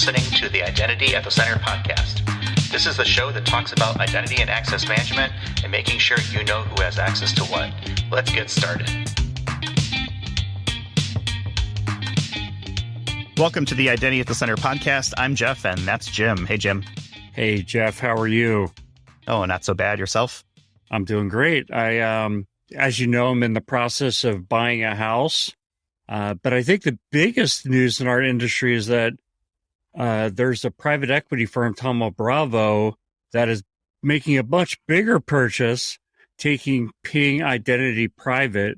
listening to the Identity at the Center podcast. This is the show that talks about identity and access management and making sure you know who has access to what. Let's get started. Welcome to the Identity at the Center podcast. I'm Jeff, and that's Jim. Hey, Jim. Hey, Jeff. How are you? Oh, not so bad. Yourself? I'm doing great. As you know, I'm in the process of buying a house. But I think the biggest news in our industry is that there's a private equity firm, Thoma Bravo, that is making a much bigger purchase, taking Ping Identity private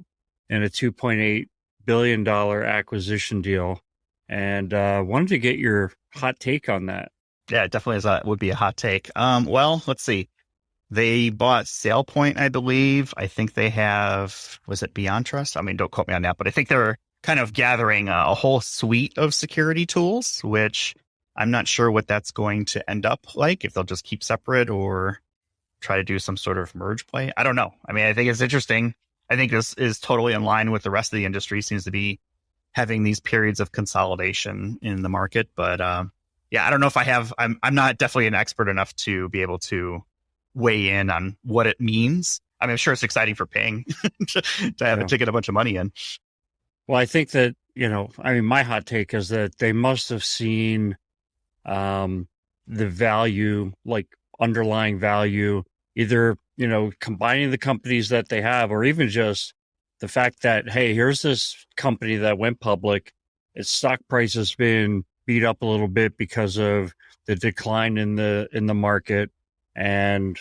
in a $2.8 billion acquisition deal. And wanted to get your hot take on that. Yeah, it definitely would be a hot take. Well, let's see. They bought SailPoint, I believe. I think they have, was it Beyond Trust? I mean, don't quote me on that, but I think they're kind of gathering a whole suite of security tools, which I'm not sure what that's going to end up like, if they'll just keep separate or try to do some sort of merge play. I don't know. I mean, I think it's interesting. I think this is totally in line with the rest of the industry, seems to be having these periods of consolidation in the market. But yeah, I don't know if I'm not definitely an expert enough to be able to weigh in on what it means. I mean, I'm sure it's exciting for Ping to have to get a bunch of money in. Well, I think that, my hot take is that they must have seen the value, like underlying value, either, combining the companies that they have, or even just the fact that, hey, here's this company that went public. Its stock price has been beat up a little bit because of the decline in the market. And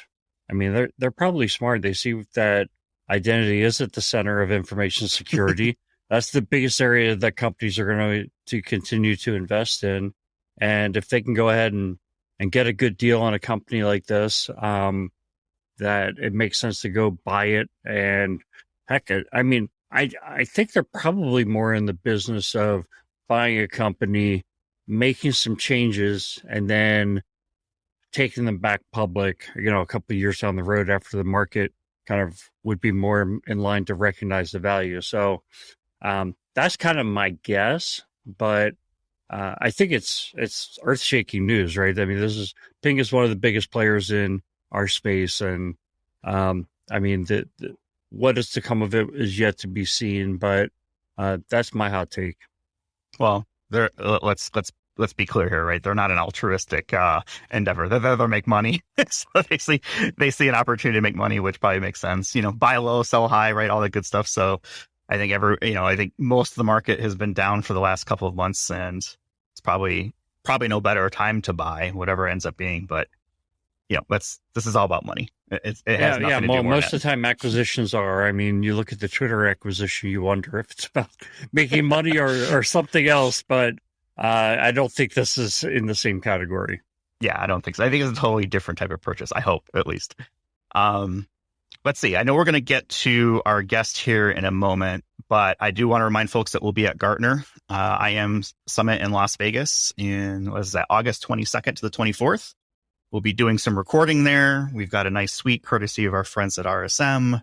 I mean, they're probably smart. They see that identity is at the center of information security. That's the biggest area that companies are going to continue to invest in. And if they can go ahead and get a good deal on a company like this, that it makes sense to go buy it. And heck, I think they're probably more in the business of buying a company, making some changes, and then taking them back public, a couple of years down the road after the market kind of would be more in line to recognize the value. So, that's kind of my guess, but I think it's earth-shaking news, right? I mean, Ping is one of the biggest players in our space, and what is to come of it is yet to be seen. But that's my hot take. Well, let's be clear here, right? They're not an altruistic endeavor. They're there to make money. So they see an opportunity to make money, which probably makes sense. Buy low, sell high, right? All that good stuff. So I think I think most of the market has been down for the last couple of months, and it's probably no better time to buy whatever it ends up being. But this is all about money. It has nothing to do more most of the time acquisitions are. I mean, you look at the Twitter acquisition, you wonder if it's about making money or something else. But I don't think this is in the same category. Yeah, I don't think so. I think it's a totally different type of purchase. I hope, at least. Let's see. I know we're going to get to our guest here in a moment, but I do want to remind folks that we'll be at Gartner IAM Summit in Las Vegas in, August 22nd to the 24th. We'll be doing some recording there. We've got a nice suite courtesy of our friends at RSM.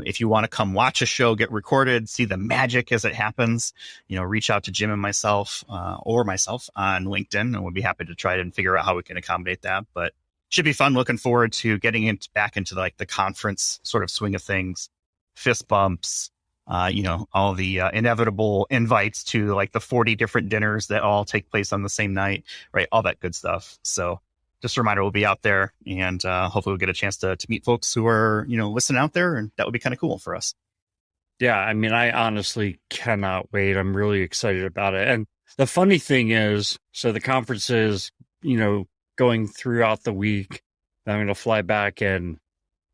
If you want to come watch a show get recorded, see the magic as it happens, reach out to Jim and myself or myself on LinkedIn, and we'll be happy to try and figure out how we can accommodate that. But should be fun. Looking forward to getting back into like the conference sort of swing of things, fist bumps, all the inevitable invites to like the 40 different dinners that all take place on the same night, right? All that good stuff. So just a reminder, we'll be out there, and hopefully we'll get a chance to meet folks who are, listening out there, and that would be kind of cool for us. Yeah, I mean, I honestly cannot wait. I'm really excited about it. And the funny thing is, so the conference is, going throughout the week. I'm going to fly back and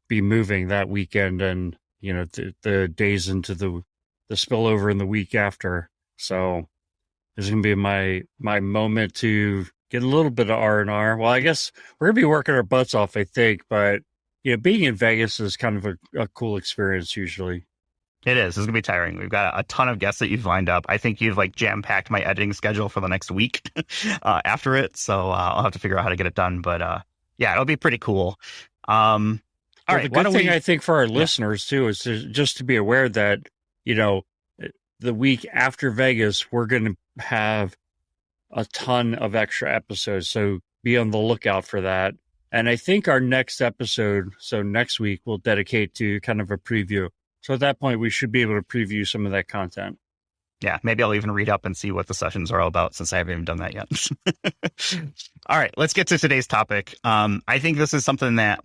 be moving that weekend, and the days into the spillover in the week after. So this is going to be my moment to get a little bit of R&R. Well, I guess we're going to be working our butts off, I think, but being in Vegas is kind of a cool experience usually. It is. It's going to be tiring. We've got a ton of guests that you've lined up. I think you've jam-packed my editing schedule for the next week after it. So I'll have to figure out how to get it done. But yeah, it'll be pretty cool. All right. The good thing I think for our listeners too is just to be aware that, the week after Vegas, we're going to have a ton of extra episodes. So be on the lookout for that. And I think our next episode, so next week, we'll dedicate to kind of a preview. So at that point, we should be able to preview some of that content. Yeah, maybe I'll even read up and see what the sessions are all about since I haven't even done that yet. All right, let's get to today's topic. I think this is something that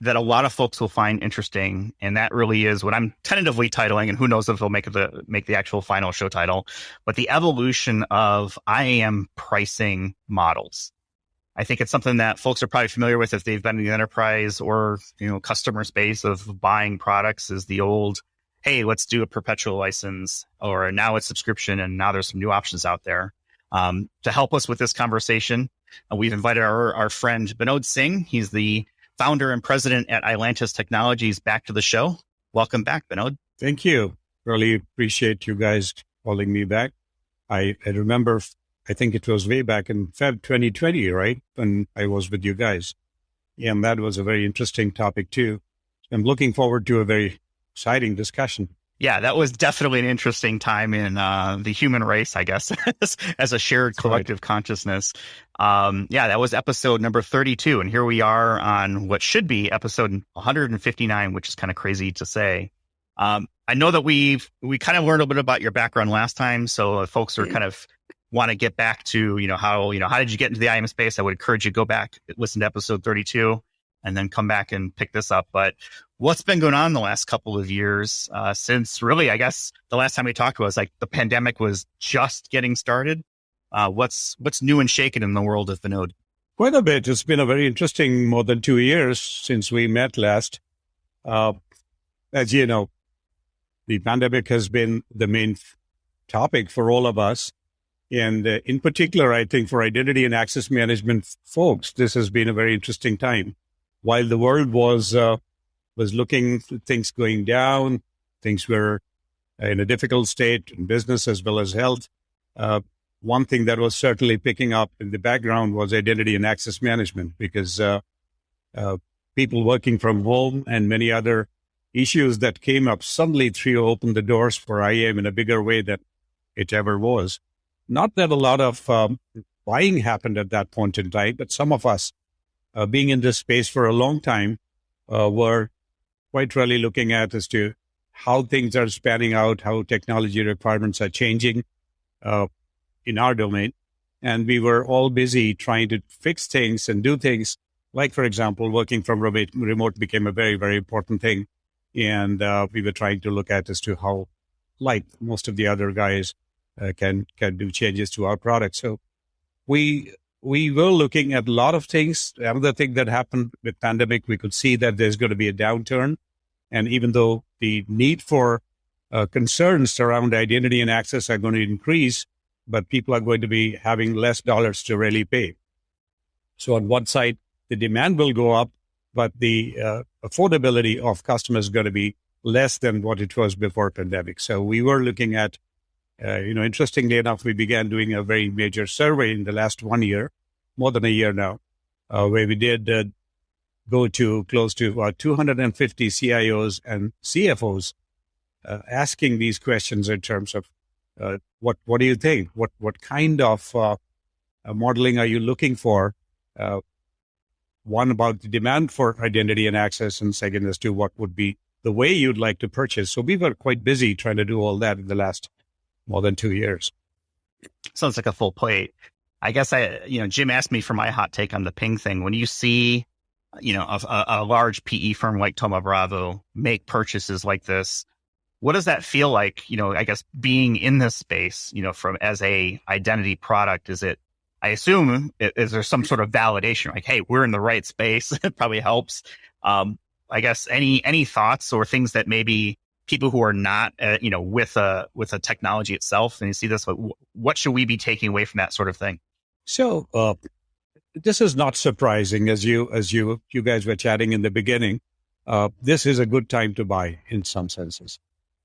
that a lot of folks will find interesting, and that really is what I'm tentatively titling, and who knows if they'll make the actual final show title, but the evolution of IAM pricing models. I think it's something that folks are probably familiar with if they've been in the enterprise or customer space of buying products. Is the old, hey, let's do a perpetual license, or now it's subscription, and now there's some new options out there. To help us with this conversation, we've invited our friend Binod Singh. He's the founder and president at Ilantus Technologies back to the show. Welcome back, Binod. Thank you. Really appreciate you guys calling me back. I remember, I think it was way back in Feb 2020, right? When I was with you guys. Yeah, and that was a very interesting topic too. I'm looking forward to a very exciting discussion. Yeah, that was definitely an interesting time in the human race, I guess, as a shared collective consciousness. Yeah, that was episode number 32. And here we are on what should be episode 159, which is kind of crazy to say. I know that we kind of learned a bit about your background last time. So if folks are kind of want to get back to, how did you get into the IAM space? I would encourage you to go back, listen to episode 32, and then come back and pick this up. But what's been going on the last couple of years since really, I guess, the last time we talked was like the pandemic was just getting started. What's new and shaken in the world of Binod? Quite a bit. It's been a very interesting more than 2 years since we met last. As you know, the pandemic has been the main topic for all of us. And in particular, I think for identity and access management folks, this has been a very interesting time. While the world was looking at things going down, things were in a difficult state in business as well as health. One thing that was certainly picking up in the background was identity and access management, because people working from home and many other issues that came up suddenly opened the doors for IAM in a bigger way than it ever was. Not that a lot of buying happened at that point in time, but some of us, being in this space for a long time, were quite really looking at as to how things are spanning out, how technology requirements are changing in our domain. And we were all busy trying to fix things and do things. Like, for example, working from remote became a very, very important thing. And we were trying to look at as to how, like most of the other guys, can do changes to our product. So we were looking at a lot of things. Another thing that happened with pandemic, we could see that there's going to be a downturn. And even though the need for concerns around identity and access are going to increase, but people are going to be having less dollars to really pay. So on one side, the demand will go up, but the affordability of customers is going to be less than what it was before pandemic. So we were looking at, interestingly enough, we began doing a very major survey in the last 1 year, more than a year now, where we did go to close to 250 CIOs and CFOs, asking these questions in terms of what do you think? What kind of modeling are you looking for? One, about the demand for identity and access, and second, as to what would be the way you'd like to purchase. So we were quite busy trying to do all that in the last more than 2 years. Sounds like a full plate. I guess Jim asked me for my hot take on the ping thing. When you see, a large PE firm like Thoma Bravo make purchases like this, what does that feel like? I guess being in this space, from as a identity product, I assume, is there some sort of validation? Like, hey, we're in the right space. It probably helps. I guess any thoughts or things that maybe people who are not, with a technology itself, and you see this, what should we be taking away from that sort of thing? So this is not surprising, as you guys were chatting in the beginning. This is a good time to buy in some senses,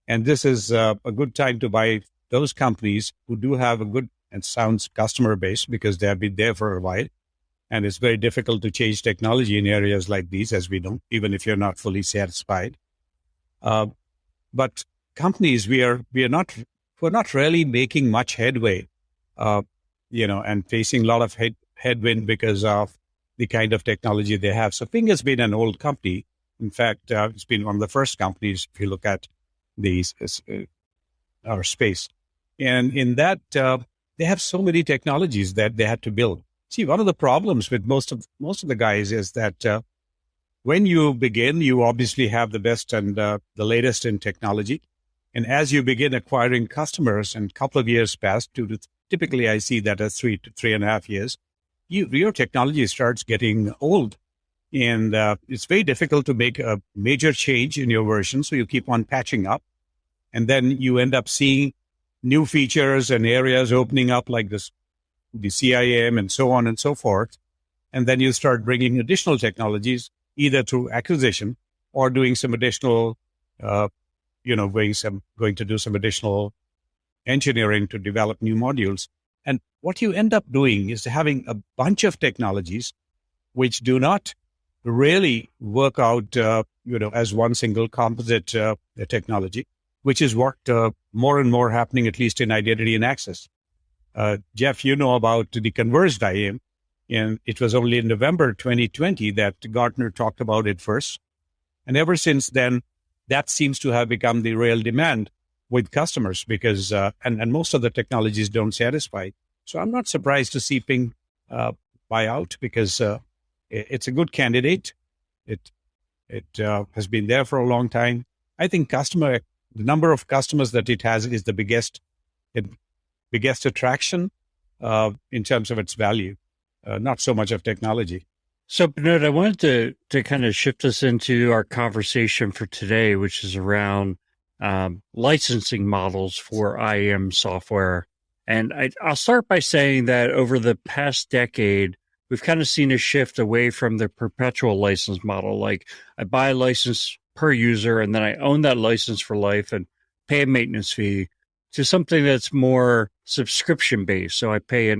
and this is a good time to buy those companies who do have a good and sound customer base, because they have been there for a while. And it's very difficult to change technology in areas like these, as we know, even if you're not fully satisfied. But companies, we're not really making much headway and facing a lot of headwind because of the kind of technology they have. So Ping has been an old company. In fact, it's been one of the first companies, if you look at our space. And in that, they have so many technologies that they had to build. See, one of the problems with most of the guys is that when you begin, you obviously have the best and the latest in technology. And as you begin acquiring customers and a couple of years pass, typically I see that as 3 to 3.5 years, your technology starts getting old. And it's very difficult to make a major change in your version. So you keep on patching up. And then you end up seeing new features and areas opening up like this, the IAM and so on and so forth. And then you start bringing additional technologies, either through acquisition or doing some additional, going to do some additional engineering to develop new modules. And what you end up doing is having a bunch of technologies which do not really work out, as one single composite technology, which is what more and more happening, at least in identity and access. Jeff, you know about the converged IAM, and it was only in November 2020 that Gartner talked about it first. And ever since then, that seems to have become the real demand with customers because, and most of the technologies don't satisfy. So I'm not surprised to see Ping buy out because it's a good candidate. It has been there for a long time. I think the number of customers that it has is the biggest attraction in terms of its value, not so much of technology. So, Binod, I wanted to kind of shift us into our conversation for today, which is around licensing models for IAM software. And I'll start by saying that over the past decade, we've kind of seen a shift away from the perpetual license model. Like I buy a license per user and then I own that license for life and pay a maintenance fee, to something that's more subscription based. So I pay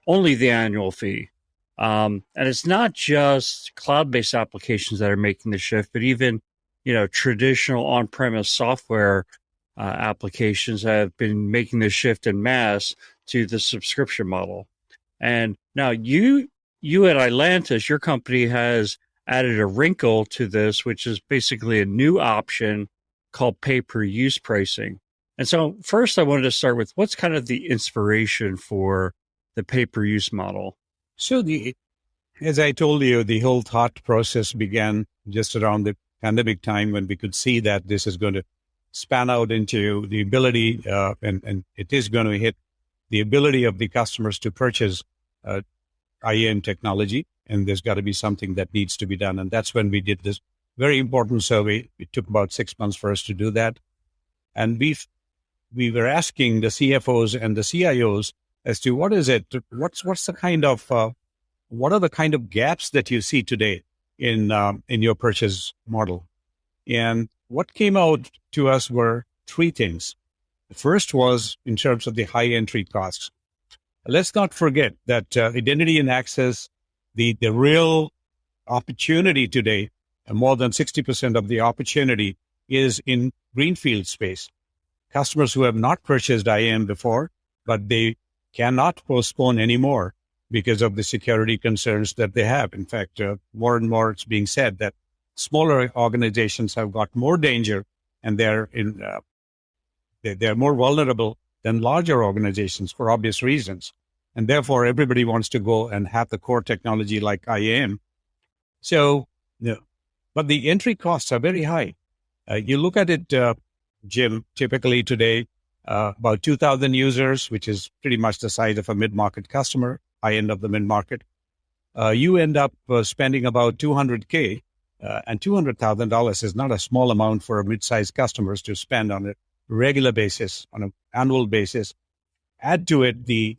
only the annual fee. And it's not just cloud-based applications that are making the shift, but even, traditional on-premise software applications have been making the shift en masse to the subscription model. And now you at Ilantus, your company has added a wrinkle to this, which is basically a new option called pay-per-use pricing. And so first I wanted to start with what's kind of the inspiration for the pay-per-use model? So as I told you, the whole thought process began just around the pandemic time when we could see that this is going to span out into the ability, and it is going to hit the ability of the customers to purchase IAM technology. And there's got to be something that needs to be done. And that's when we did this very important survey. It took about 6 months for us to do that. And we were asking the CFOs and the CIOs as to what is it, what's the kind of, what are the kind of gaps that you see today in your purchase model? And what came out to us were three things. The first was in terms of the high entry costs. Let's not forget that identity and access, the real opportunity today, more than 60% of the opportunity is in greenfield space. Customers who have not purchased IAM before, but they cannot postpone anymore because of the security concerns that they have. In fact, more and more it's being said that smaller organizations have got more danger and they're more vulnerable than larger organizations for obvious reasons. And therefore, everybody wants to go and have the core technology like IAM. So, but the entry costs are very high. You look at it, Jim, typically today, about 2,000 users, which is pretty much the size of a mid-market customer, high end of the mid-market. You end up spending about $200K, and $200,000 is not a small amount for mid-sized customers to spend on a regular basis, on an annual basis. Add to it the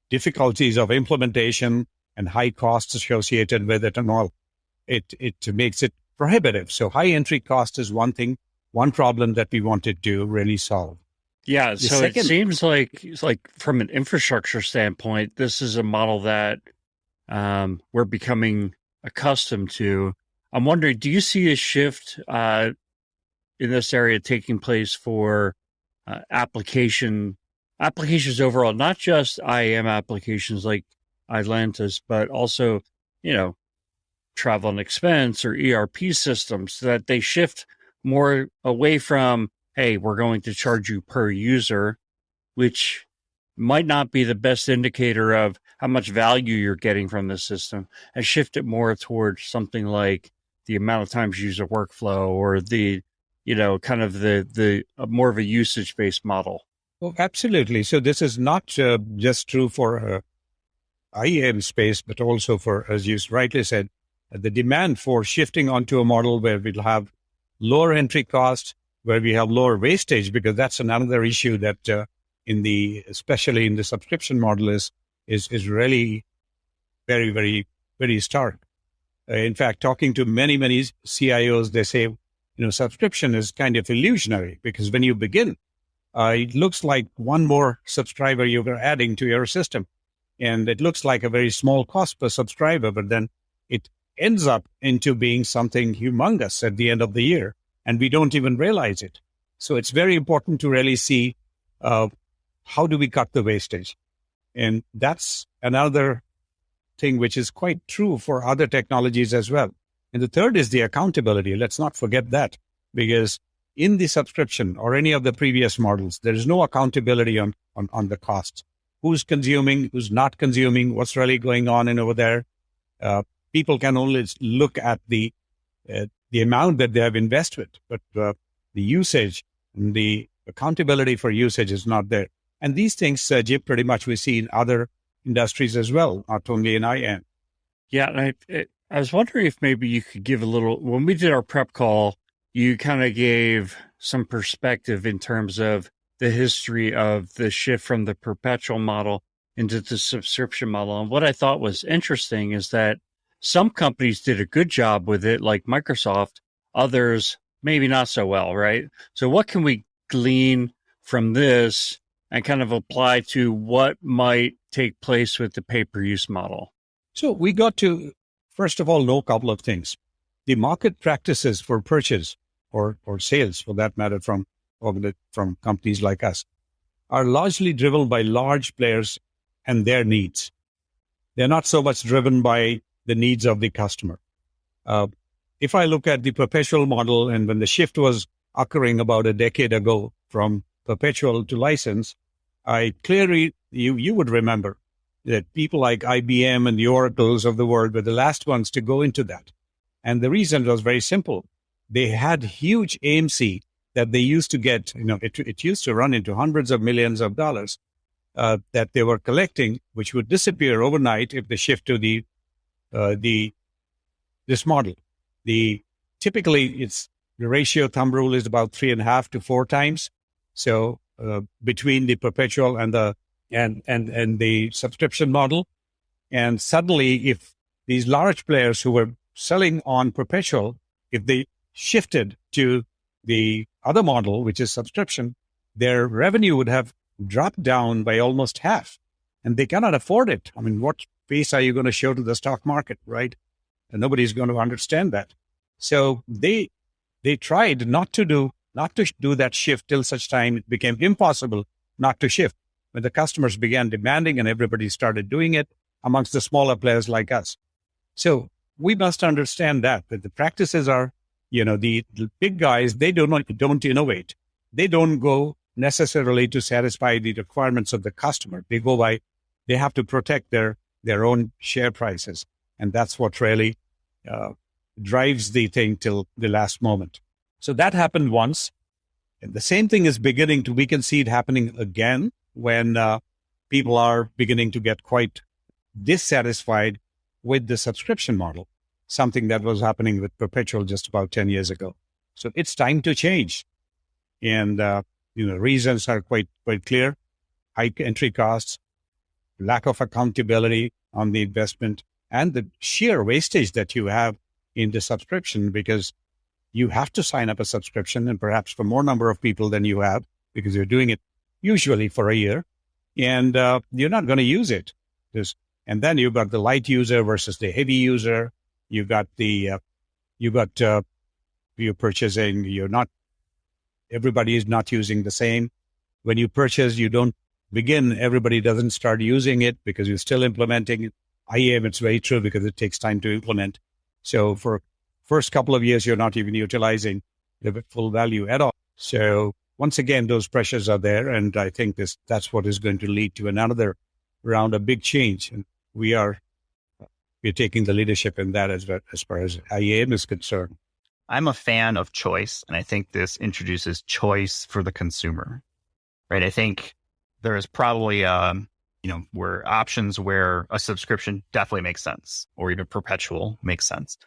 difficulties of implementation and high costs associated with it and all. It makes it prohibitive. So high entry cost is one thing, one problem that we wanted to really solve. Yeah, so it seems like from an infrastructure standpoint, this is a model that we're becoming accustomed to. I'm wondering, do you see a shift in this area taking place for application applications overall, not just IAM applications like Ilantus, but also, you know, travel and expense or ERP systems, so that they shift more away from, hey, we're going to charge you per user, which might not be the best indicator of how much value you're getting from the system, and shift it more towards something like the amount of times you use a workflow, or the, kind of the more of a usage based model. Oh, absolutely. So this is not just true for IAM space, but also for, as you rightly said, the demand for shifting onto a model where we'll have lower entry cost, where we have lower wastage, because that's another issue that especially in the subscription model is really very, very, very stark. In fact, talking to many CIOs, they say, subscription is kind of illusionary, because when you begin, it looks like one more subscriber you're adding to your system. And it looks like a very small cost per subscriber, but then it ends up into being something humongous at the end of the year, and we don't even realize it. So it's very important to really see how do we cut the wastage. And that's another thing which is quite true for other technologies as well. And the third is the accountability. Let's not forget that, because in the subscription or any of the previous models, there is no accountability on the costs. Who's consuming, who's not consuming, what's really going on in over there. People can only look at the amount that they have invested, but the usage and the accountability for usage is not there. And these things, Jim, pretty much we see in other industries as well, not only in IAM. Yeah, and I was wondering if maybe you could give a little, when we did our prep call, you kind of gave some perspective in terms of the history of the shift from the perpetual model into the subscription model. And what I thought was interesting is that some companies did a good job with it, like Microsoft, others maybe not so well, right? So what can we glean from this and kind of apply to what might take place with the pay-per-use model? So we got to, first of all, know a couple of things. The market practices for purchase or sales, for that matter, from companies like us, are largely driven by large players and their needs. They're not so much driven by the needs of the customer. If I look at the perpetual model, and when the shift was occurring about a decade ago from perpetual to license, I clearly, you would remember that people like IBM and the Oracles of the world were the last ones to go into that. And the reason was very simple. They had huge AMC that they used to get, it used to run into hundreds of millions of dollars that they were collecting, which would disappear overnight if they shift to this model. Typically it's the ratio thumb rule is about 3.5 to 4 times. So between the perpetual and the subscription model. And suddenly, if these large players who were selling on perpetual, if they shifted to the other model, which is subscription, their revenue would have dropped down by almost half, and they cannot afford it. I mean, what face are you going to show to the stock market, right? And nobody's going to understand that. So they tried not to do that shift till such time it became impossible not to shift. When the customers began demanding and everybody started doing it amongst the smaller players like us. So we must understand that the practices are, the big guys, they don't innovate. They don't go necessarily to satisfy the requirements of the customer. They have to protect their own share prices. And that's what really drives the thing till the last moment. So that happened once. And the same thing is we can see it happening again when people are beginning to get quite dissatisfied with the subscription model, something that was happening with perpetual just about 10 years ago. So it's time to change. And, reasons are quite clear. High entry costs, lack of accountability on the investment, and the sheer wastage that you have in the subscription, because you have to sign up a subscription, and perhaps for more number of people than you have, because you're doing it usually for a year, and you're not going to use it. And then you've got the light user versus the heavy user. You're purchasing, everybody is not using the same. When you purchase, you don't begin, everybody doesn't start using it because you're still implementing it. IAM, it's very true because it takes time to implement. So for first couple of years, you're not even utilizing the full value at all. So once again, those pressures are there. And I think that's what is going to lead to another round of big change. And we're taking the leadership in that as far as IAM is concerned. I'm a fan of choice, and I think this introduces choice for the consumer, right? I think there is probably, where options where a subscription definitely makes sense, or even perpetual makes sense.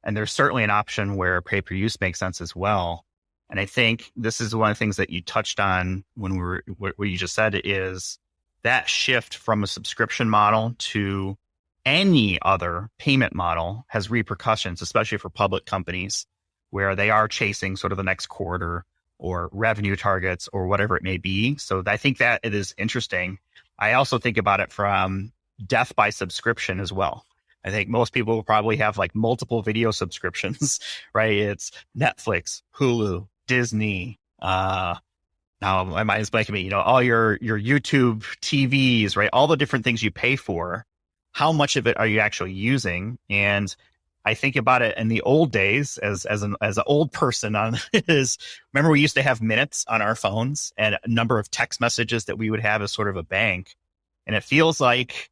And there's certainly an option where pay-per-use makes sense as well. And I think this is one of the things that you touched on when what you just said is that shift from a subscription model to any other payment model has repercussions, especially for public companies where they are chasing sort of the next quarter or revenue targets or whatever it may be. So I think that it is interesting. I also think about it from death by subscription as well. I think most people will probably have like multiple video subscriptions, right? It's Netflix, Hulu, Disney. Now my mind is blanking me, all your YouTube TVs, right? All the different things you pay for. How much of it are you actually using? And I think about it in the old days as an old person remember we used to have minutes on our phones and a number of text messages that we would have as sort of a bank. And it feels like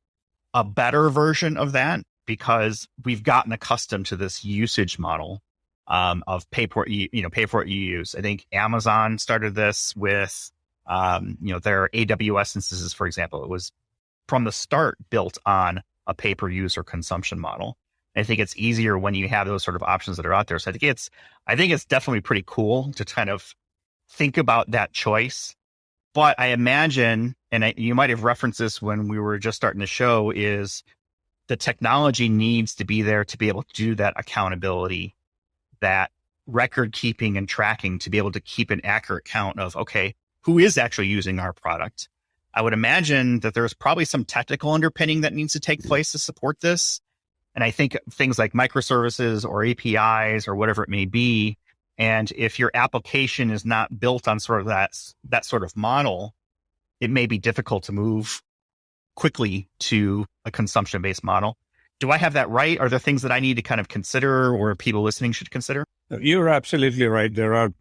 a better version of that because we've gotten accustomed to this usage model of pay for what you use. I think Amazon started this with their AWS instances, for example. It was from the start built on a pay per use or consumption model. I think it's easier when you have those sort of options that are out there. So I think it's definitely pretty cool to kind of think about that choice. But I imagine, and you might have referenced this when we were just starting the show, is the technology needs to be there to be able to do that accountability, that record keeping and tracking to be able to keep an accurate count of, okay, who is actually using our product? I would imagine that there's probably some technical underpinning that needs to take place to support this. And I think things like microservices or APIs or whatever it may be. And if your application is not built on sort of that sort of model, it may be difficult to move quickly to a consumption-based model. Do I have that right? Are there things that I need to kind of consider or people listening should consider? You're absolutely right. There are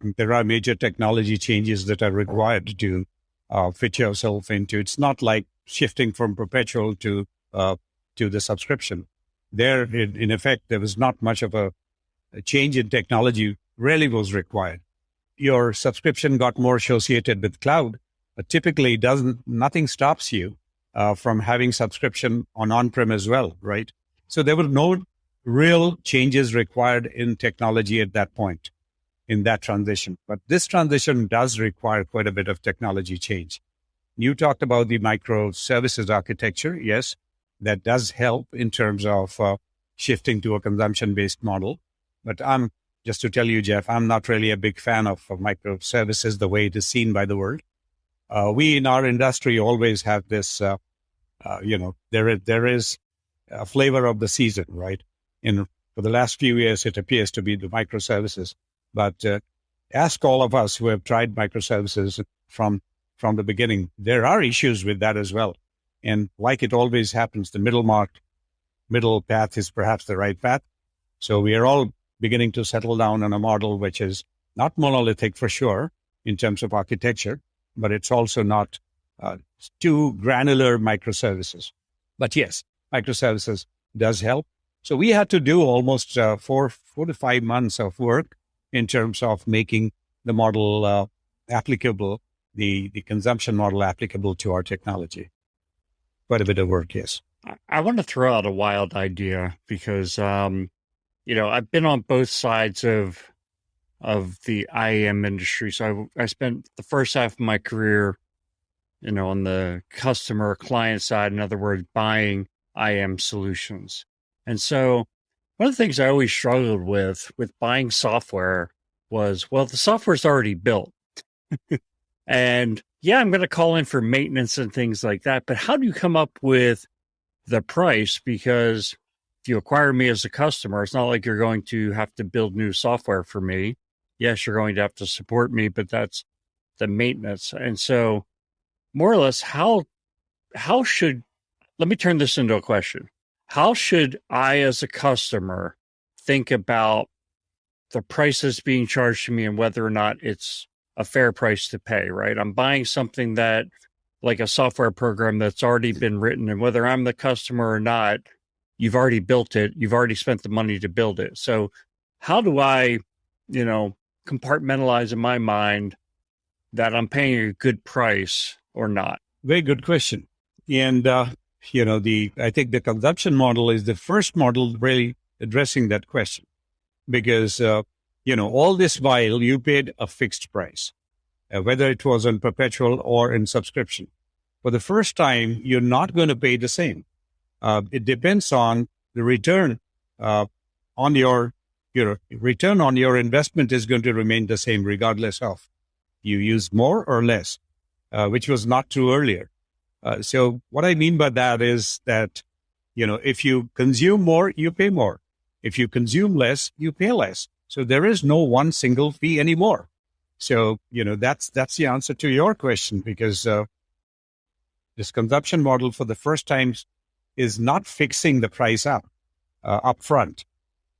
major technology changes that are required to fit yourself into. It's not like shifting from perpetual to the subscription. There, in effect, there was not much of a change in technology really was required. Your subscription got more associated with cloud, but typically nothing stops you from having subscription on-prem as well, right? So there were no real changes required in technology at that point in that transition. But this transition does require quite a bit of technology change. You talked about the microservices architecture. Yes, that does help in terms of shifting to a consumption-based model. But just to tell you, Jeff, I'm not really a big fan of microservices the way it is seen by the world. We in our industry always have this, there is a flavor of the season, right? For the last few years, it appears to be the microservices. But ask all of us who have tried microservices from the beginning. There are issues with that as well. And like it always happens, the middle path is perhaps the right path. So we are all beginning to settle down on a model which is not monolithic for sure in terms of architecture, but it's also not too granular microservices. But yes, microservices does help. So we had to do almost 4 to 5 months of work in terms of making the model applicable, the consumption model applicable to our technology. Quite a bit of work, yes. I want to throw out a wild idea because, I've been on both sides of the IAM industry. So I spent the first half of my career, on the customer client side, in other words, buying IAM solutions. And so one of the things I always struggled with buying software was, well, the software's already built. And yeah, I'm going to call in for maintenance and things like that. But how do you come up with the price? Because if you acquire me as a customer, it's not like you're going to have to build new software for me. Yes, you're going to have to support me, but that's the maintenance. And so more or less, how should, let me turn this into a question. How should I, as a customer, think about the prices being charged to me and whether or not it's a fair price to pay, right? I'm buying something that, like a software program that's already been written, and whether I'm the customer or not, you've already built it. You've already spent the money to build it. So how do I, compartmentalize in my mind that I'm paying a good price or not? Very good question. And, I think the consumption model is the first model really addressing that question because, all this while you paid a fixed price, whether it was on perpetual or in subscription. For the first time, you're not going to pay the same. It depends on the return on your return on your investment is going to remain the same regardless of you use more or less, which was not true earlier. So what I mean by that is that, if you consume more, you pay more. If you consume less, you pay less. So there is no one single fee anymore. So, that's the answer to your question because this consumption model for the first time is not fixing the price up front.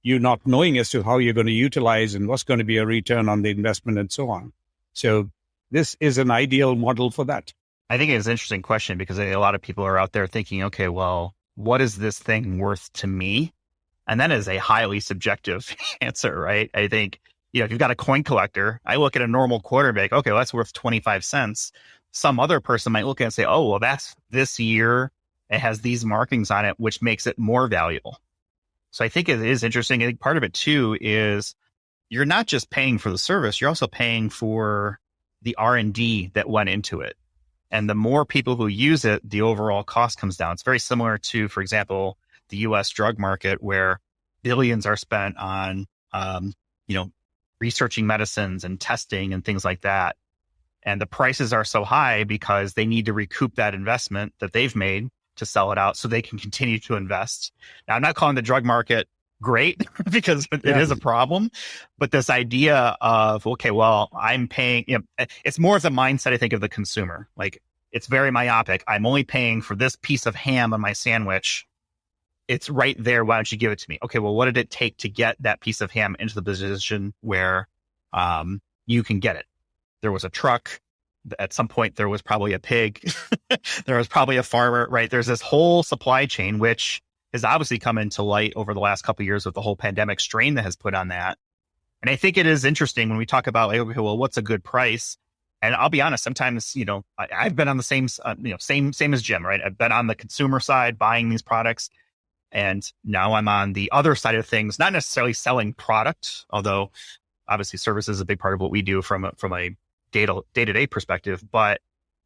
You're not knowing as to how you're going to utilize and what's going to be a return on the investment and so on. So this is an ideal model for that. I think it's an interesting question because a lot of people are out there thinking, okay, well, what is this thing worth to me? And that is a highly subjective answer, right? I think, if you've got a coin collector, I look at a normal quarter and be like, okay, well, that's worth 25 cents. Some other person might look at it and say, oh, well, that's this year. It has these markings on it, which makes it more valuable. So I think it is interesting. I think part of it too is you're not just paying for the service, you're also paying for the R&D that went into it. And the more people who use it, the overall cost comes down. It's very similar to, for example, the US drug market where billions are spent on, researching medicines and testing and things like that. And the prices are so high because they need to recoup that investment that they've made to sell it out so they can continue to invest. Now, I'm not calling the drug market great because it is a problem, but this idea of, okay, well, I'm paying, it's more of the mindset, I think, of the consumer. Like, it's very myopic. I'm only paying for this piece of ham on my sandwich. It's right there. Why don't you give it to me? Okay, well, what did it take to get that piece of ham into the position where you can get it? There was a truck. At some point, there was probably a pig. There was probably a farmer, right? There's this whole supply chain, which has obviously come into light over the last couple of years with the whole pandemic strain that has put on that. And I think it is interesting when we talk about, like, okay, well, what's a good price? And I'll be honest, sometimes, I've been on the same as Jim, right? I've been on the consumer side buying these products. And now I'm on the other side of things, not necessarily selling product, although obviously service is a big part of what we do from a day-to-day perspective, but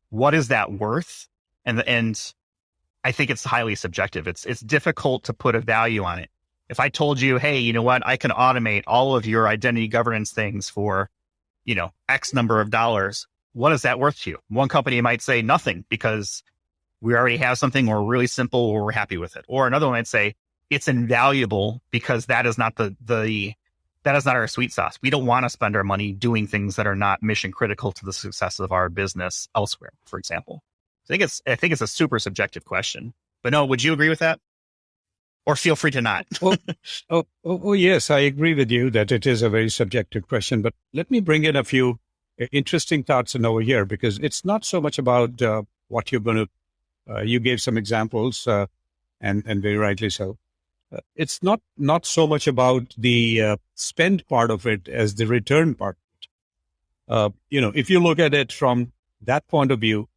what is that worth? And I think it's highly subjective. It's difficult to put a value on it. If I told you, hey, you know what, I can automate all of your identity governance things for, X number of dollars, what is that worth to you? One company might say nothing because we already have something or really simple or we're happy with it. Or another one might say it's invaluable because that is not that is not our sweet sauce. We don't want to spend our money doing things that are not mission critical to the success of our business elsewhere, for example. I think it's a super subjective question. But no, would you agree with that? Or feel free to not. Yes, I agree with you that it is a very subjective question. But let me bring in a few interesting thoughts in over here because it's not so much about what you're going to. You gave some examples, and very rightly so. It's not so much about the spend part of it as the return part. If you look at it from that point of view,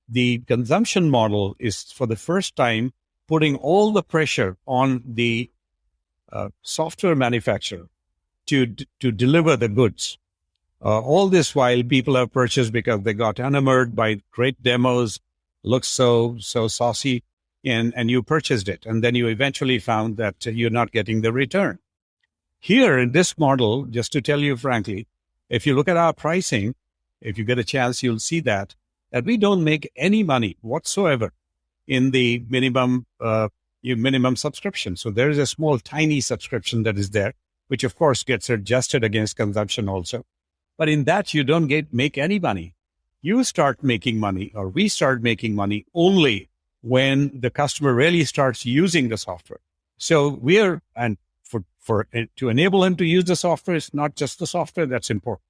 the consumption model is for the first time putting all the pressure on the software manufacturer to deliver the goods. All this while people have purchased because they got enamored by great demos, looks so saucy, and you purchased it. And then you eventually found that you're not getting the return. Here in this model, just to tell you frankly, if you look at our pricing, if you get a chance, you'll see that we don't make any money whatsoever in the minimum subscription. So there is a small, tiny subscription that is there, which of course gets adjusted against consumption also. But in that, you don't make any money. you start making money, or we start making money only when the customer really starts using the software. So to enable him to use the software, it's not just the software that's important.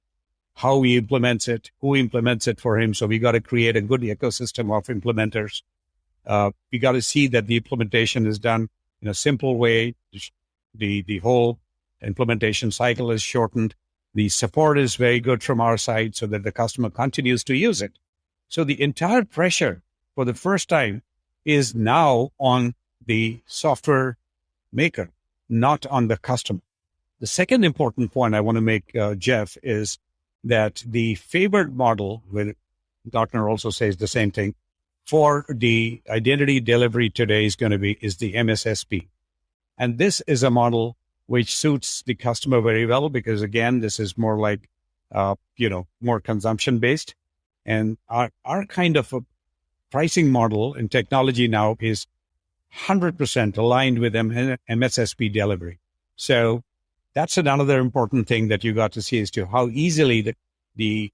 How he implements it, who implements it for him. So we got to create a good ecosystem of implementers. We got to see that the implementation is done in a simple way. The whole implementation cycle is shortened. The support is very good from our side so that the customer continues to use it. So the entire pressure for the first time is now on the software maker, not on the customer. The second important point I want to make, Jeff, is that the favored model, where Gartner also says the same thing, for the identity delivery today is the MSSP. And this is a model which suits the customer very well because, again, this is more like, more consumption-based. And our kind of a pricing model in technology now is 100% aligned with MSSP delivery. So that's another important thing that you got to see as to how easily the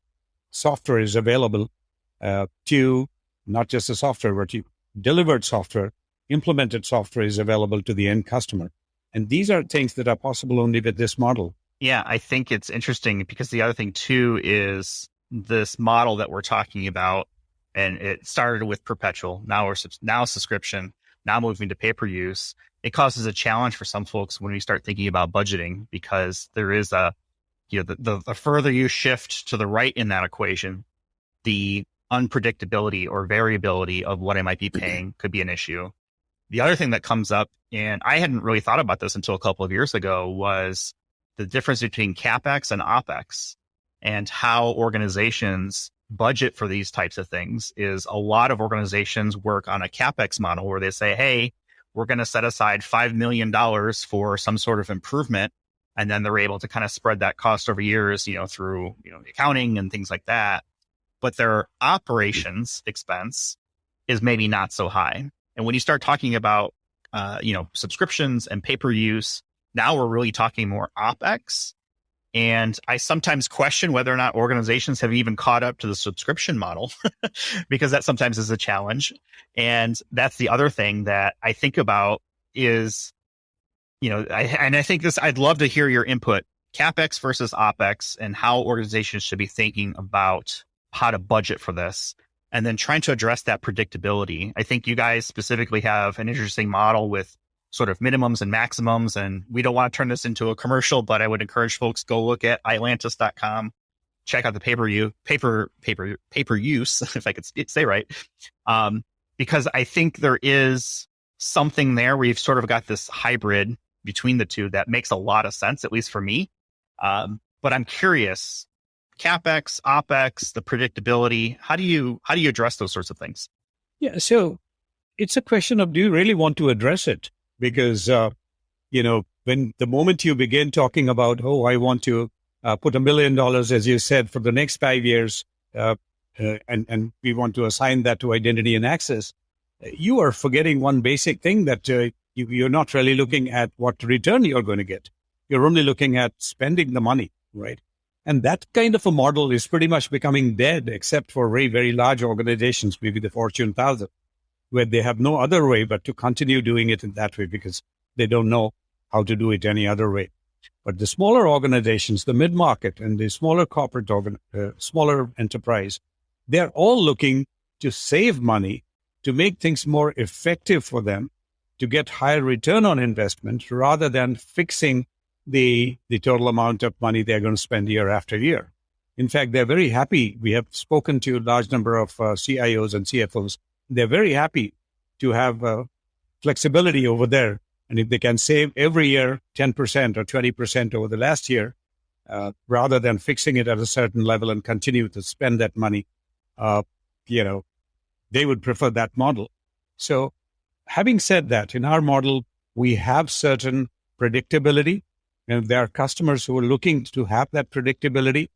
software is available to not just the software, but delivered software, implemented software is available to the end customer. And these are things that are possible only with this model. Yeah, I think it's interesting because the other thing too is this model that we're talking about, and it started with perpetual, now subscription, now moving to pay-per-use. It causes a challenge for some folks when we start thinking about budgeting because there is the further you shift to the right in that equation, the unpredictability or variability of what I might be paying could be an issue. The other thing that comes up, and I hadn't really thought about this until a couple of years ago, was the difference between CapEx and OpEx and how organizations budget for these types of things. Is a lot of organizations work on a CapEx model where they say, hey, we're going to set aside $5 million for some sort of improvement. And then they're able to kind of spread that cost over years, through, accounting and things like that. But their operations expense is maybe not so high. And when you start talking about, subscriptions and pay-per-use, now we're really talking more OpEx. And I sometimes question whether or not organizations have even caught up to the subscription model because that sometimes is a challenge. And that's the other thing that I think about is, I think I'd love to hear your input, CapEx versus OpEx, and how organizations should be thinking about how to budget for this. And then trying to address that predictability. I think you guys specifically have an interesting model with sort of minimums and maximums. And we don't want to turn this into a commercial, but I would encourage folks go look at Ilantus.com, check out the pay-per-use, if I could say right. Because I think there is something there where you've sort of got this hybrid between the two that makes a lot of sense, at least for me. But I'm curious, CapEx, OpEx, the predictability, how do you address those sorts of things? Yeah, so it's a question of, do you really want to address it? Because, when the moment you begin talking about, I want to put $1 million, as you said, for the next 5 years, and we want to assign that to identity and access, you are forgetting one basic thing that you're not really looking at what return you're going to get. You're only looking at spending the money, right? And that kind of a model is pretty much becoming dead, except for very, very large organizations, maybe the Fortune 1000, where they have no other way but to continue doing it in that way because they don't know how to do it any other way. But the smaller organizations, the mid-market and the smaller corporate, smaller enterprise, they're all looking to save money, to make things more effective for them, to get higher return on investment rather than fixing the total amount of money they're going to spend year after year. In fact, they're very happy. We have spoken to a large number of CIOs and CFOs. They're very happy to have flexibility over there. And if they can save every year 10% or 20% over the last year, rather than fixing it at a certain level and continue to spend that money, they would prefer that model. So having said that, in our model, we have certain predictability. And there are customers who are looking to have that predictability.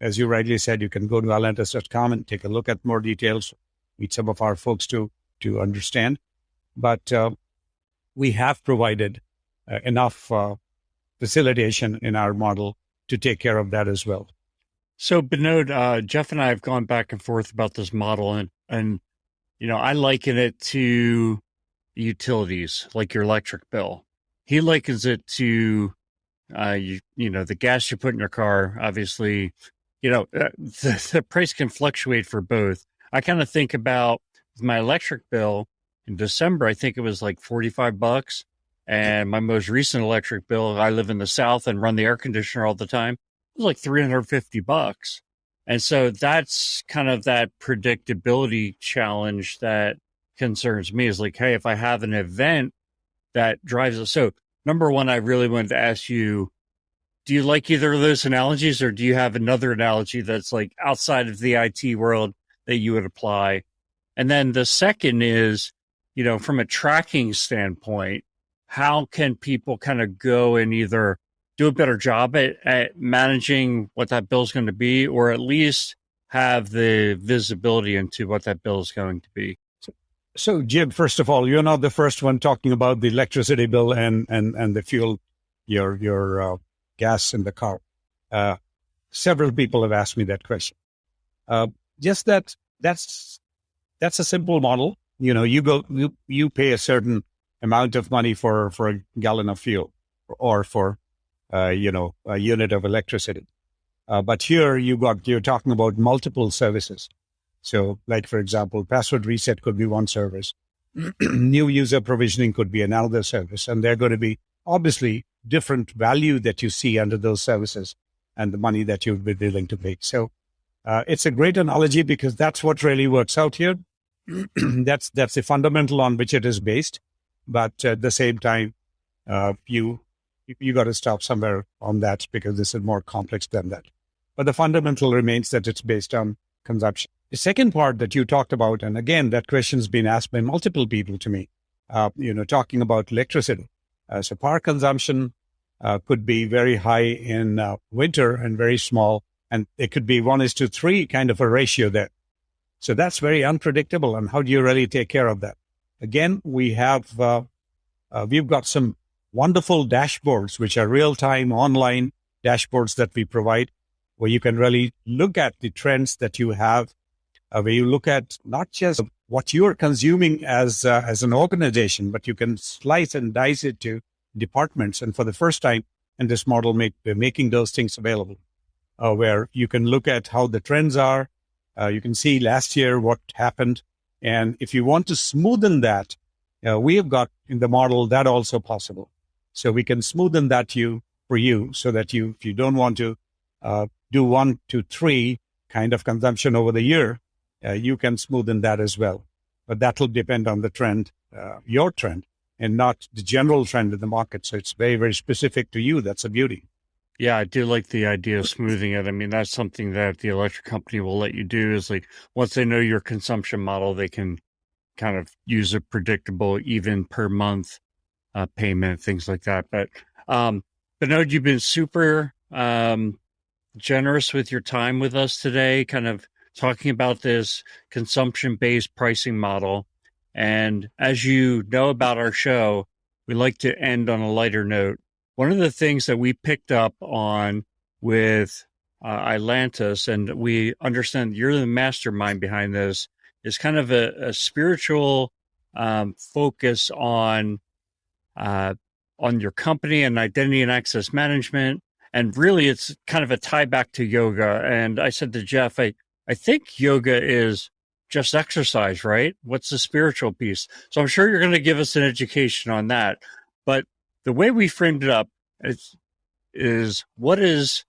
As you rightly said, you can go to Ilantus.com and take a look at more details, meet some of our folks to understand. But we have provided enough facilitation in our model to take care of that as well. So, Binod, Jeff and I have gone back and forth about this model, and I liken it to utilities, like your electric bill. He likens it to the gas you put in your car. Obviously, the price can fluctuate for both. I kind of think about my electric bill in December. I think it was like $45, and my most recent electric bill. I live in the South and run the air conditioner all the time. It was like $350. And so that's kind of that predictability challenge that concerns me is like, hey, if I have an event that drives us. So number one, I really wanted to ask you, do you like either of those analogies, or do you have another analogy that's like outside of the IT world that you would apply? And then the second is, from a tracking standpoint, how can people kind of go and either do a better job at managing what that bill is going to be, or at least have the visibility into what that bill is going to be? So, Jim, first of all, you're not the first one talking about the electricity bill and the fuel, your gas in the car. Several people have asked me that question. Just that's a simple model. You pay a certain amount of money for a gallon of fuel or for a unit of electricity. But here you're talking about multiple services. So, like, for example, password reset could be one service. New user provisioning could be another service. And they're going to be obviously different value that you see under those services and the money that you'd be willing to pay. So it's a great analogy because that's what really works out here. That's the fundamental on which it is based. But at the same time, you got to stop somewhere on that because this is more complex than that. But the fundamental remains that it's based on consumption. The second part that you talked about, and again, that question's been asked by multiple people to me, talking about electricity. So power consumption could be very high in winter and very small, and it could be 1:3 kind of a ratio there. So that's very unpredictable. And how do you really take care of that? Again, we've got some wonderful dashboards, which are real-time online dashboards that we provide, where you can really look at the trends that you have, where you look at not just what you're consuming as an organization, but you can slice and dice it to departments. And for the first time in this model, we're making those things available, where you can look at how the trends are. You can see last year what happened. And if you want to smoothen that, we have got in the model that also possible. So we can smoothen that for you so that if you don't want to do 1 to 3 kind of consumption over the year, you can smoothen that as well. But that will depend on the trend, your trend, and not the general trend in the market. So it's very, very specific to you. That's a beauty. Yeah, I do like the idea of smoothing it. I mean, that's something that the electric company will let you do is like once they know your consumption model, they can kind of use a predictable, even per month payment, things like that. But Binod, you've been super generous with your time with us today, kind of talking about this consumption-based pricing model. And as you know about our show, we like to end on a lighter note. One of the things that we picked up on with Ilantus, and we understand you're the mastermind behind this, is kind of a spiritual focus on your company and identity and access management. And really, it's kind of a tie back to yoga. And I said to Jeff, I think yoga is just exercise, right? What's the spiritual piece? So I'm sure you're going to give us an education on that. But the way we framed it up is what is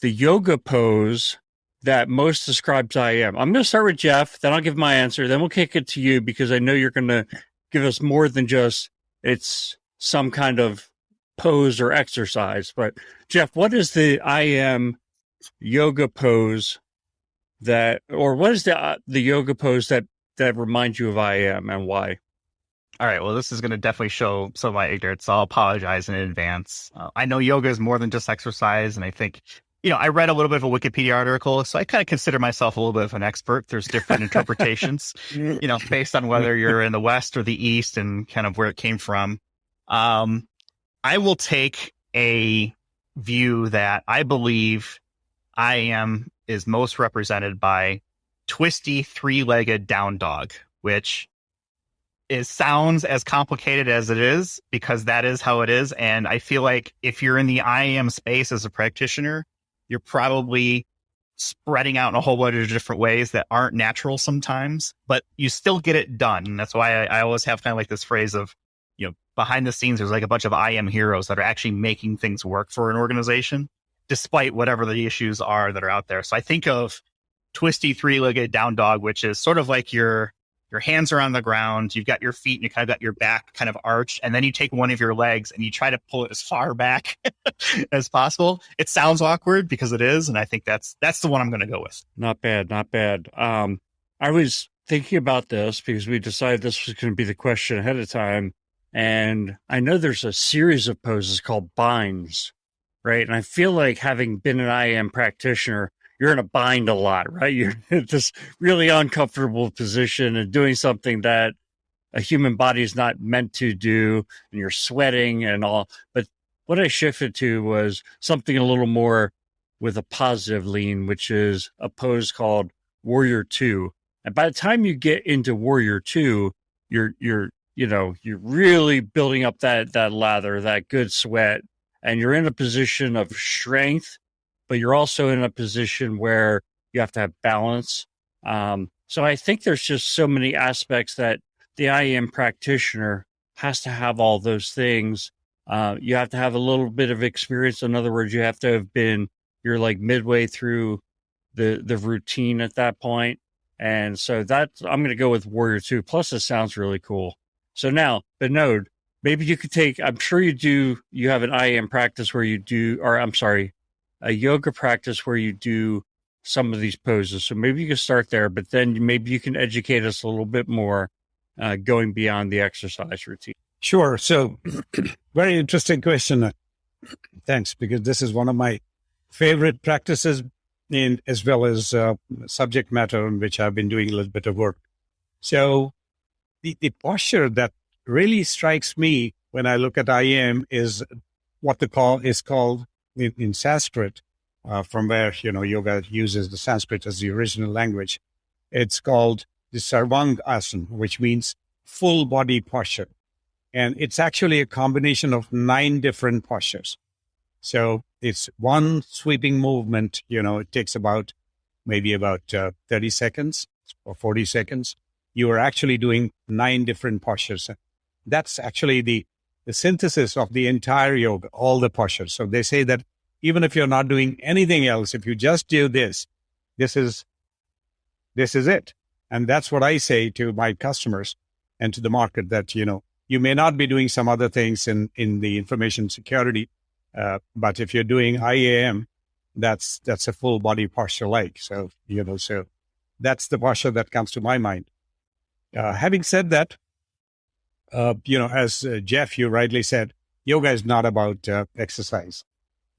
the yoga pose that most describes IAM? I'm going to start with Jeff, then I'll give my answer, then we'll kick it to you because I know you're going to give us more than just it's some kind of pose or exercise. But Jeff, what is the IAM yoga pose what is the yoga pose that reminds you of IAM and why? All right. Well, this is going to definitely show some of my ignorance, so I'll apologize in advance. I know yoga is more than just exercise, and I think, I read a little bit of a Wikipedia article, so I kind of consider myself a little bit of an expert. There's different interpretations, based on whether you're in the West or the East and kind of where it came from. I will take a view that I believe IAM is most represented by twisty three-legged down dog, which sounds as complicated as it is because that is how it is. And I feel like if you're in the IAM space as a practitioner, you're probably spreading out in a whole bunch of different ways that aren't natural sometimes, but you still get it done. And that's why I always have kind of like this phrase of, behind the scenes, there's like a bunch of IAM heroes that are actually making things work for an organization, despite whatever the issues are that are out there. So I think of twisty three-legged down dog, which is sort of like your hands are on the ground, you've got your feet and you kind of got your back kind of arched, and then you take one of your legs and you try to pull it as far back as possible. It sounds awkward because it is, and I think that's the one I'm going to go with. Not bad, not bad. I was thinking about this because we decided this was going to be the question ahead of time, and I know there's a series of poses called binds, right? And I feel like having been an IAM practitioner, you're in a bind a lot, right? You're in this really uncomfortable position and doing something that a human body is not meant to do, and you're sweating and all. But what I shifted to was something a little more with a positive lean, which is a pose called Warrior 2. And by the time you get into Warrior 2, you're really building up that lather, that good sweat, and you're in a position of strength, but you're also in a position where you have to have balance. So I think there's just so many aspects that the IAM practitioner has to have all those things. You have to have a little bit of experience. In other words, you have to have you're like midway through the routine at that point. And so I'm going to go with Warrior 2. Plus, it sounds really cool. So now, Binod, maybe you could I'm sure you have an IAM practice where you do, or I'm sorry, a yoga practice where you do some of these poses. So maybe you can start there, but then maybe you can educate us a little bit more going beyond the exercise routine. Sure. So very interesting question. Thanks, because this is one of my favorite practices as well as subject matter on which I've been doing a little bit of work. So the posture that really strikes me when I look at IAM is what is called in Sanskrit, from where, yoga uses the Sanskrit as the original language. It's called the Sarvang Asana, which means full body posture. And it's actually a combination of 9 different postures. So it's one sweeping movement, it takes maybe about 30 seconds or 40 seconds. You are actually doing 9 different postures. That's actually the synthesis of the entire yoga, all the postures. So they say that even if you're not doing anything else, if you just do this is it. And that's what I say to my customers and to the market, that, you may not be doing some other things in the information security, but if you're doing IAM, that's a full body posture So that's the posture that comes to my mind. Having said that, as Jeff, you rightly said, yoga is not about exercise.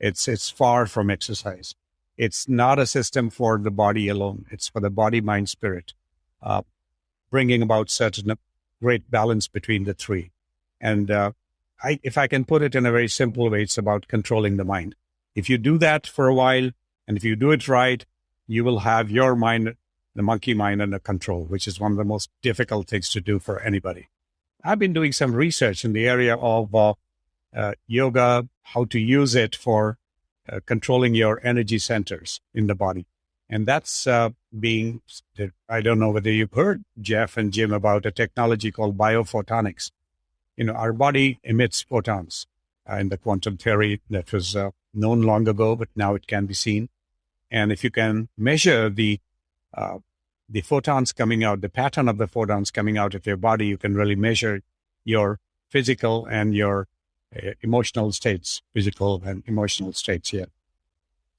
It's far from exercise. It's not a system for the body alone. It's for the body, mind, spirit, bringing about certain great balance between the three. And if I can put it in a very simple way, it's about controlling the mind. If you do that for a while, and if you do it right, you will have your mind, the monkey mind, under control, which is one of the most difficult things to do for anybody. I've been doing some research in the area of yoga, how to use it for controlling your energy centers in the body. And that's I don't know whether you've heard, Jeff and Jim, about a technology called biophotonics. Our body emits photons in the quantum theory that was known long ago, but now it can be seen. And if you can measure the photons coming out, the pattern of the photons coming out of your body, you can really measure your physical and your emotional states, yeah.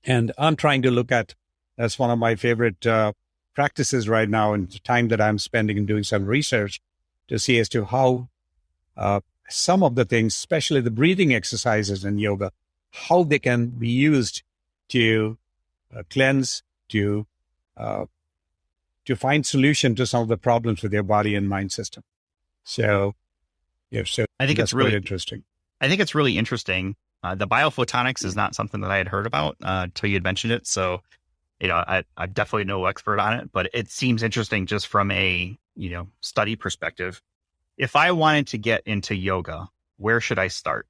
And I'm trying to look at, that's one of my favorite practices right now, and the time that I'm spending in doing some research to see as to how some of the things, especially the breathing exercises in yoga, how they can be used to cleanse, to find solution to some of the problems with your body and mind system. So, yeah, so I think that's it's really quite interesting. I think it's really interesting The biophotonics is not something that I had heard about until you had mentioned it. So, I'm definitely no expert on it, but it seems interesting just from a, study perspective. If I wanted to get into yoga, where should I start?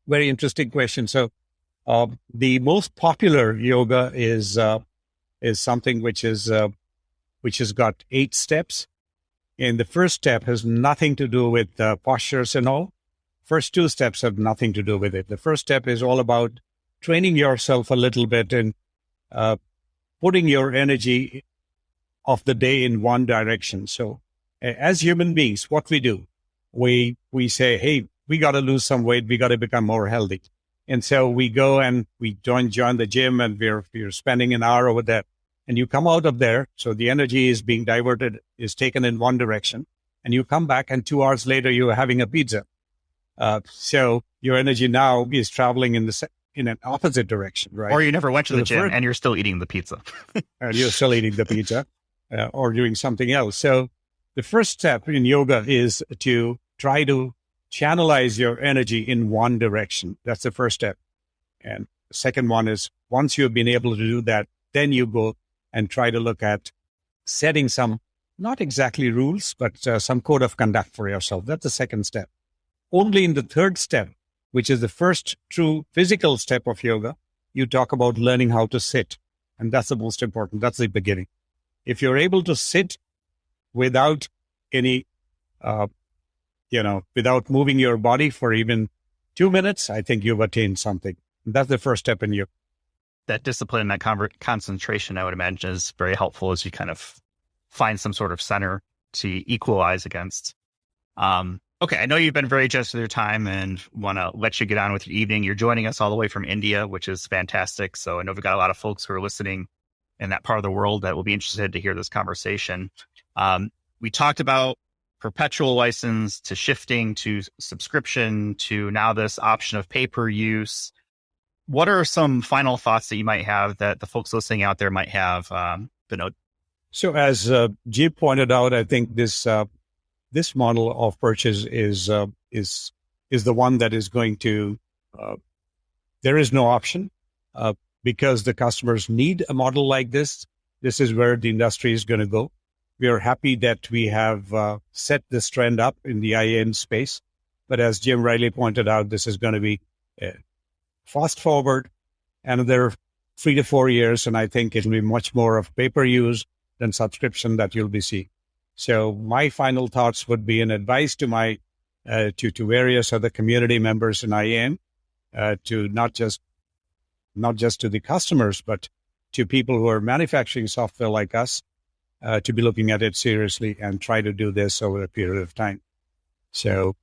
Very interesting question. So, the most popular yoga is something which has got 8 steps. And the first step has nothing to do with postures and all. First 2 steps have nothing to do with it. The first step is all about training yourself a little bit and putting your energy of the day in one direction. So as human beings, what we do, we say, hey, we got to lose some weight. We got to become more healthy. And so we go and we join the gym, and we're spending an hour over there. And you come out of there, so the energy is being diverted, is taken in one direction. And you come back, and 2 hours later, you're having a pizza. So your energy now is traveling in an opposite direction, right? Or you never went to the gym and you're still eating the pizza. And you're still eating the pizza or doing something else. So the first step in yoga is to try to channelize your energy in one direction. That's the first step. And the second one is, once you've been able to do that, then you go and try to look at setting some, not exactly rules, but some code of conduct for yourself. That's the second step. Only in the third step, which is the first true physical step of yoga, you talk about learning how to sit. And that's the most important. That's the beginning. If you're able to sit without any, without moving your body for even 2 minutes, I think you've attained something. And that's the first step in yoga. That discipline, that concentration, I would imagine, is very helpful as you kind of find some sort of center to equalize against. Okay, I know you've been very generous with your time and want to let you get on with your evening. You're joining us all the way from India, which is fantastic. So I know we've got a lot of folks who are listening in that part of the world that will be interested to hear this conversation. We talked about perpetual license to shifting to subscription to now this option of pay-per-use. What are some final thoughts that you might have that the folks listening out there might have, Binod? So as Jim pointed out, I think this model of purchase is the one that is going to, there is no option because the customers need a model like this. This is where the industry is going to go. We are happy that we have set this trend up in the IAM space. But as Jim rightly pointed out, this is going to be fast forward another 3 to 4 years. And I think it'll be much more of pay-per-use than subscription that you'll be seeing. So my final thoughts would be an advice to my to various other community members in IAM, to not just to the customers, but to people who are manufacturing software like us, to be looking at it seriously and try to do this over a period of time. So,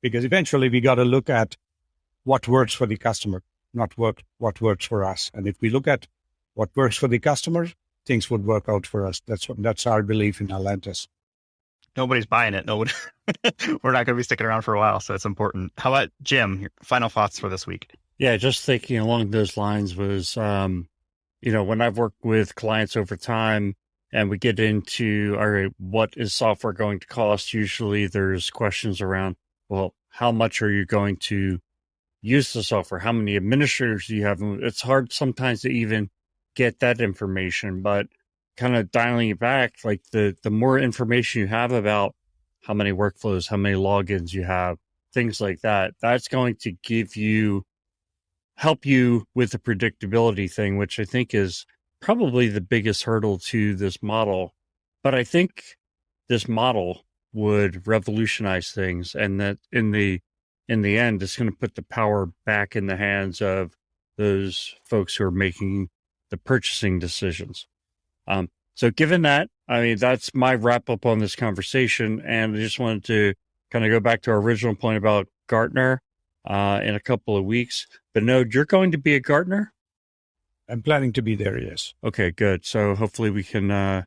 because eventually we got to look at what works for the customer, not what works for us. And if we look at what works for the customer, things would work out for us. That's our belief in Ilantus. Nobody's buying it. We're not going to be sticking around for a while, so it's important. How about Jim? Your final thoughts for this week? Yeah, just thinking along those lines was, when I've worked with clients over time and we get into, all right, what is software going to cost? Usually there's questions around, well, how much are you going to use the software? How many administrators do you have? It's hard sometimes to even get that information, but kind of dialing it back, like the more information you have about how many workflows, how many logins you have, things like that, that's going to help you with the predictability thing, which I think is probably the biggest hurdle to this model. But I think this model would revolutionize things, and that in the end, it's going to put the power back in the hands of those folks who are making the purchasing decisions. So given that, I mean, that's my wrap up on this conversation. And I just wanted to kind of go back to our original point about Gartner in a couple of weeks. Binod, you're going to be at Gartner? I'm planning to be there, yes. Okay, good. So hopefully we can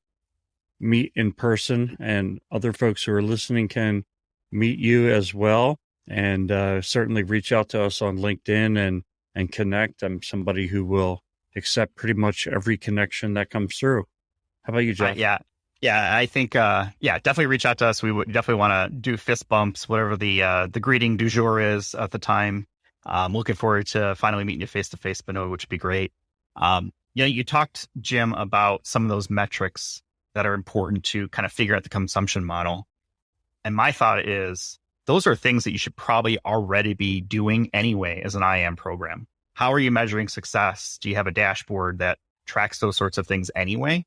meet in person, and other folks who are listening can meet you as well. And certainly reach out to us on LinkedIn and connect. I'm somebody who will accept pretty much every connection that comes through. How about you, Jeff? Yeah, I think, definitely reach out to us. We would definitely want to do fist bumps, whatever the greeting du jour is at the time. Looking forward to finally meeting you face to face, Binod, which would be great. You talked, Jim, about some of those metrics that are important to kind of figure out the consumption model. And my thought is those are things that you should probably already be doing anyway as an IAM program. How are you measuring success? Do you have a dashboard that tracks those sorts of things anyway?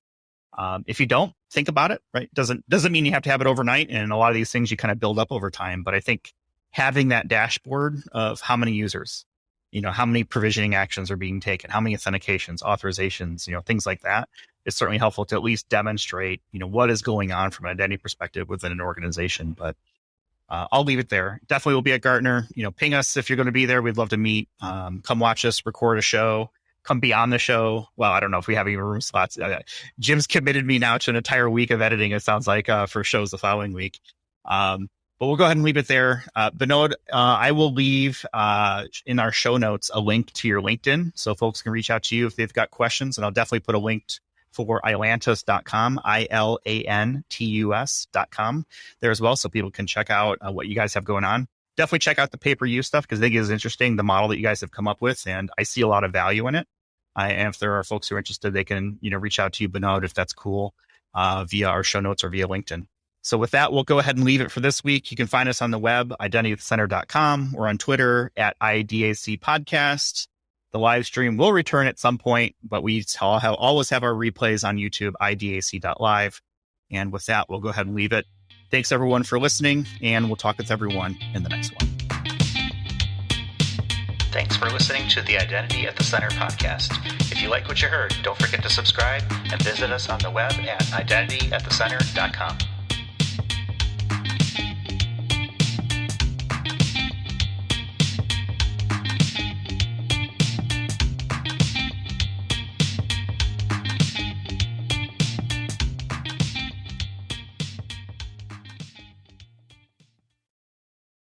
If you don't, think about it, right? Doesn't mean you have to have it overnight. And a lot of these things you kind of build up over time. But I think having that dashboard of how many users, how many provisioning actions are being taken, how many authentications, authorizations, things like that is certainly helpful to at least demonstrate, what is going on from an identity perspective within an organization. But I'll leave it there. Definitely will be at Gartner. Ping us if you're going to be there. We'd love to meet. Come watch us record a show. Come beyond the show. Well, I don't know if we have any room slots. Jim's committed me now to an entire week of editing, it sounds like, for shows the following week. But we'll go ahead and leave it there. Binod, I will leave in our show notes a link to your LinkedIn so folks can reach out to you if they've got questions. And I'll definitely put a link for Ilantus.com, ILANTUS.com there as well, so people can check out what you guys have going on. Definitely check out the pay-per-use stuff because I think it is interesting, the model that you guys have come up with, and I see a lot of value in it. And if there are folks who are interested, they can reach out to you, Binod, if that's cool, via our show notes or via LinkedIn. So with that, we'll go ahead and leave it for this week. You can find us on the web, identitycenter.com, or on Twitter at IDAC Podcast. The live stream will return at some point, but we always have our replays on YouTube, idac.live. And with that, we'll go ahead and leave it. Thanks, everyone, for listening, and we'll talk with everyone in the next one. Thanks for listening to the Identity at the Center podcast. If you like what you heard, don't forget to subscribe and visit us on the web at identityatthecenter.com.